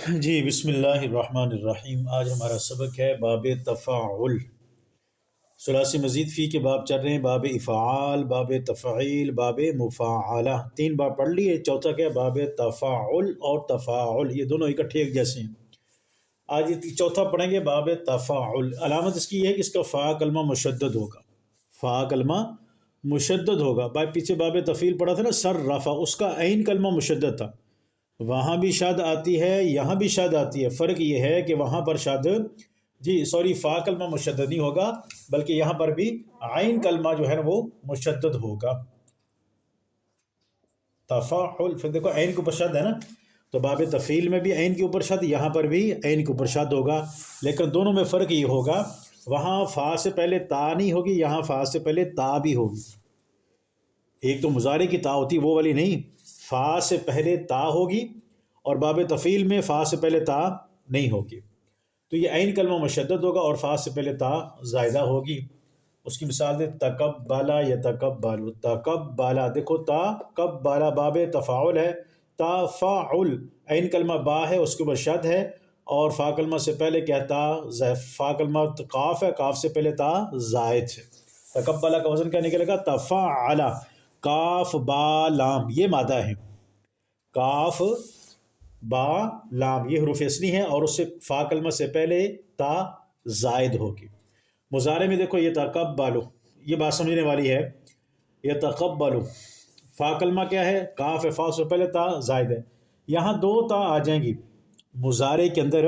جی بسم اللہ الرحمن الرحیم۔ آج ہمارا سبق ہے باب تفاعل۔ ثلاثی مزید فی کے باب چل رہے ہیں، باب افعال، باب تفعیل، باب مفاعلہ، تین باب پڑھ لیے، چوتھا کیا ہے؟ باب تفاعل اور تفاعل، یہ دونوں اکٹھے ایک جیسے ہیں۔ آج یہ چوتھا پڑھیں گے، باب تفاعل۔ علامت اس کی یہ ہے کہ اس کا فا کلمہ مشدد ہوگا، فا کلمہ مشدد ہوگا۔ پیچھے باب تفعیل پڑھا تھا نا، سر رفع، اس کا عین کلمہ مشدد تھا، وہاں بھی شاد آتی ہے، یہاں بھی شاد آتی ہے۔ فرق یہ ہے کہ وہاں پر شاد فا کلمہ مشدد نہیں ہوگا، بلکہ یہاں پر بھی عین کلمہ جو ہے نا وہ مشدد ہوگا۔ تفاعل، پھر دیکھو عین کے اوپر شد ہے نا، تو باب تفعیل میں بھی عین کے اوپر شد، یہاں پر بھی عین کے اوپر شد ہوگا، لیکن دونوں میں فرق یہ ہوگا، وہاں فا سے پہلے تا نہیں ہوگی، یہاں فا سے پہلے تا بھی ہوگی۔ ایک تو مضارع کی تا ہوتی، وہ والی نہیں، فا سے پہلے تا ہوگی، اور باب تفعیل میں فا سے پہلے تا نہیں ہوگی، تو یہ عین کلمہ مشدد ہوگا اور فا سے پہلے تا زائدہ ہوگی۔ اس کی مثال دے تقبلا یتقبل، تقبلا، دیکھو تا کب بالا باب تفاعل ہے، تفاعل عین کلمہ با ہے، اس کے اوپر شد ہے، اور فا کلمہ سے پہلے کیا تا، فا کلمہ قاف ہے، قاف سے پہلے تا زائد ہے۔ تقبلا کا وزن کیا نکلے گا؟ تفاعلا، کاف با لام یہ مادہ ہے، کاف با لام یہ حروف اصلی ہیں، اور اس سے فا کلمہ سے پہلے تا زائد ہوگی۔ مضارع میں دیکھو، یہ تقبلو، یہ بات سمجھنے والی ہے، یہ تقبلو فا کلمہ کیا ہے؟ کاف ہے، فا سے پہلے تا زائد ہے، یہاں دو تا آ جائیں گی، مضارع کے اندر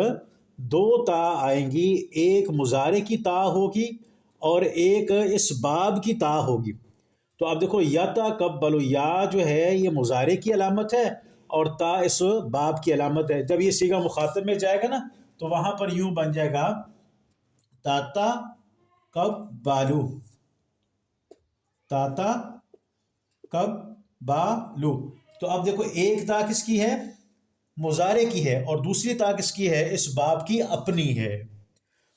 دو تا آئیں گی، ایک مضارع کی تا ہوگی اور ایک اس باب کی تا ہوگی۔ تو اب دیکھو، یتقبلو، یا جو ہے یہ مضارع کی علامت ہے اور تا اس باب کی علامت ہے۔ جب یہ صیغہ مخاطب میں جائے گا نا، تو وہاں پر یوں بن جائے گا تاتا کب بالو، تاتا کب بالو۔ تو اب دیکھو، ایک تا کس کی ہے؟ مضارع کی ہے، اور دوسری تا کس کی ہے؟ اس باب کی اپنی ہے،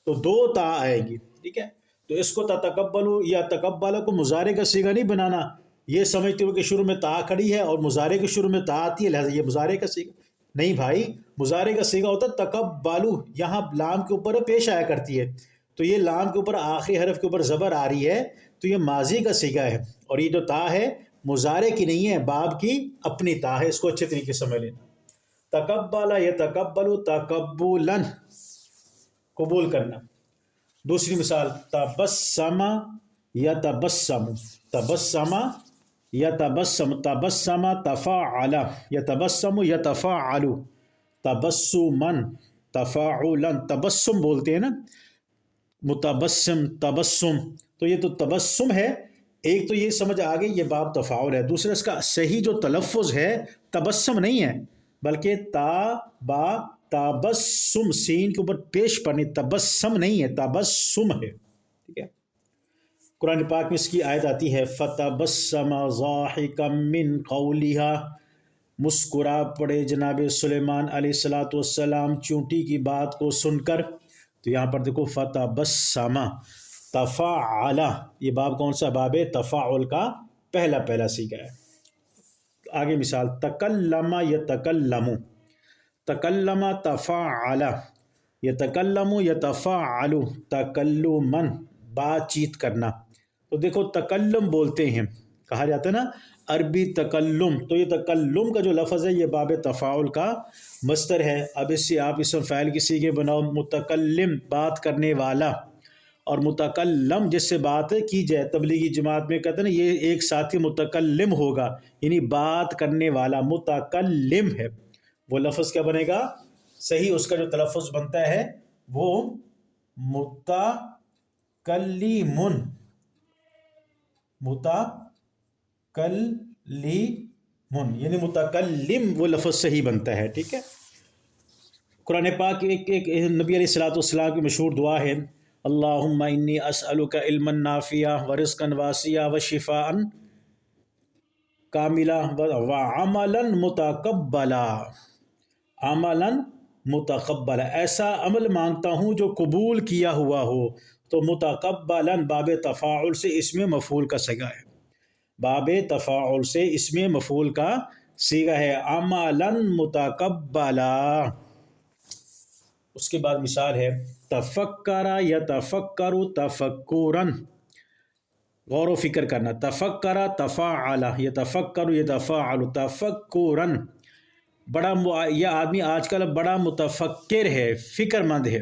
تو دو تا آئے گی، ٹھیک ہے۔ تو اس کو تتقبلو یا تقبلا کو مضارع کا صیغہ نہیں بنانا، یہ سمجھتے ہو کہ شروع میں تا کھڑی ہے اور مضارع کے شروع میں تا آتی ہے، لہذا یہ مضارع کا صیغہ نہیں بھائی، مضارع کا صیغہ ہوتا ہے تقبلو، یہاں لام کے اوپر پیش آیا کرتی ہے، تو یہ لام کے اوپر آخری حرف کے اوپر زبر آ رہی ہے، تو یہ ماضی کا صیغہ ہے، اور یہ جو تا ہے مضارع کی نہیں ہے، باب کی اپنی تا ہے، اس کو اچھے طریقے سے سمجھ لینا۔ تقبلا یتقبل تقبلا، قبول کرنا۔ دوسری مثال، تبسم یتبسم، تبسم یتبسم، تبسم تفاعل، یتبسم یتفاعل، تبسما تفاعلا، تبسم بولتے ہیں نا، متبسم تبسم، تو یہ تو تبسم ہے، ایک تو یہ سمجھ آ گئی یہ باب تفاعل ہے، دوسرا اس کا صحیح جو تلفظ ہے تبسم نہیں ہے، بلکہ تا با تبسم، سین کے اوپر پیش پڑنی، تبسم نہیں ہے، تبسم ہے، ٹھیک ہے۔ قرآن پاک میں اس کی آیت آتی ہے، فتبسم ضاحکا من قولہا، مسکرا پڑے جناب سلیمان علیہ الصلوۃ والسلام چونٹی کی بات کو سن کر، تو یہاں پر دیکھو فتبسم تفاعل، یہ باب کون سا باب ہے؟ تفاعل کا پہلا صیغہ ہے۔ آگے مثال، تکلم یتکلم، تکلم تفاعل، یتکلم یتفاعل، تکلما بات چیت کرنا، تو دیکھو تکلم بولتے ہیں، کہا جاتا ہے نا عربی تکلم، تو یہ تکلم کا جو لفظ ہے یہ باب تفاعل کا مصدر ہے۔ اب اس سے آپ اسم فاعل کی صیغے بناؤ، متکلم بات کرنے والا، اور متکلم جس سے بات کی جائے، تبلیغی جماعت میں کہتے ہیں نا یہ ایک ساتھی متکلم ہوگا، یعنی بات کرنے والا متکلم ہے، وہ لفظ کیا بنے گا؟ صحیح اس کا جو تلفظ بنتا ہے وہ متکلم، متکلم، یعنی متکلم وہ لفظ صحیح بنتا ہے، ٹھیک ہے۔ قرآن پاک ایک نبی علیہ الصلوۃ والسلام کی مشہور دعا ہے، اللہم انی اسألک علما نافعا ورزقا واسعا وشفاء کاملا وعملا متقبلا، عملا متقبلا، ایسا عمل مانگتا ہوں جو قبول کیا ہوا ہو، تو متقبلا باب تفاعل سے اسم مفعول کا صیغہ ہے، باب تفاعل سے اسم مفعول کا صیغہ ہے، عملا متقبلا۔ اس کے بعد مثال ہے تفکر یتفکر تفکرن، غور و فکر کرنا، تفکر تفاعل یتفکر یتفاعل تفکرن، یہ آدمی آج کل بڑا متفکر ہے، فکر مند ہے،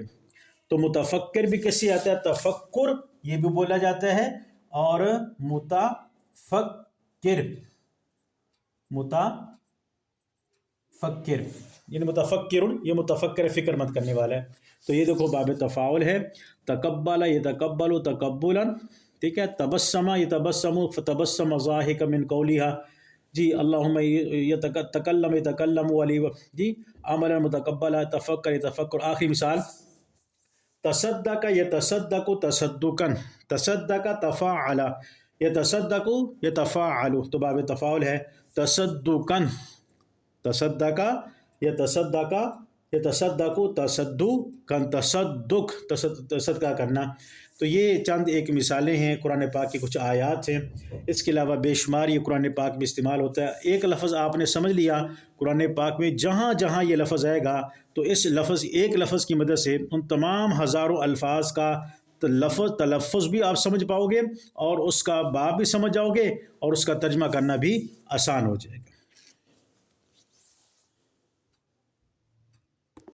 تو متفکر بھی کیسے آتا ہے؟ تفکر یہ بھی بولا جاتا ہے، اور متفکر یعنی متفکر، یہ متفکر فکر مند کرنے والا ہے۔ تو یہ دیکھو باب تفاعل ہے، تقبل یتقبل تقبلا، ٹھیک ہے، تبسم یتبسم فتبسم ضاحکا من قولها، جی اللہم تکلم یتکلم علی، جی عملا متقبلا، تفکر یتفکر۔ آخری مثال تصدق یتصدق تصدقا، تصدق تفاعل یتصدق یتفاعل، تو باب تفاعل ہے تصدقا، تصدق یتصدق یتصدق تصدقا، تصدقہ کرنا۔ تو یہ چند ایک مثالیں ہیں، قرآن پاک کی کچھ آیات ہیں، اس کے علاوہ بے شمار یہ قرآن پاک میں استعمال ہوتا ہے۔ ایک لفظ آپ نے سمجھ لیا قرآن پاک میں، جہاں جہاں یہ لفظ آئے گا تو اس لفظ، ایک لفظ کی مدد سے ان تمام ہزاروں الفاظ کا تلفظ بھی آپ سمجھ پاؤ گے، اور اس کا باب بھی سمجھ جاؤ گے، اور اس کا ترجمہ کرنا بھی آسان ہو جائے گا۔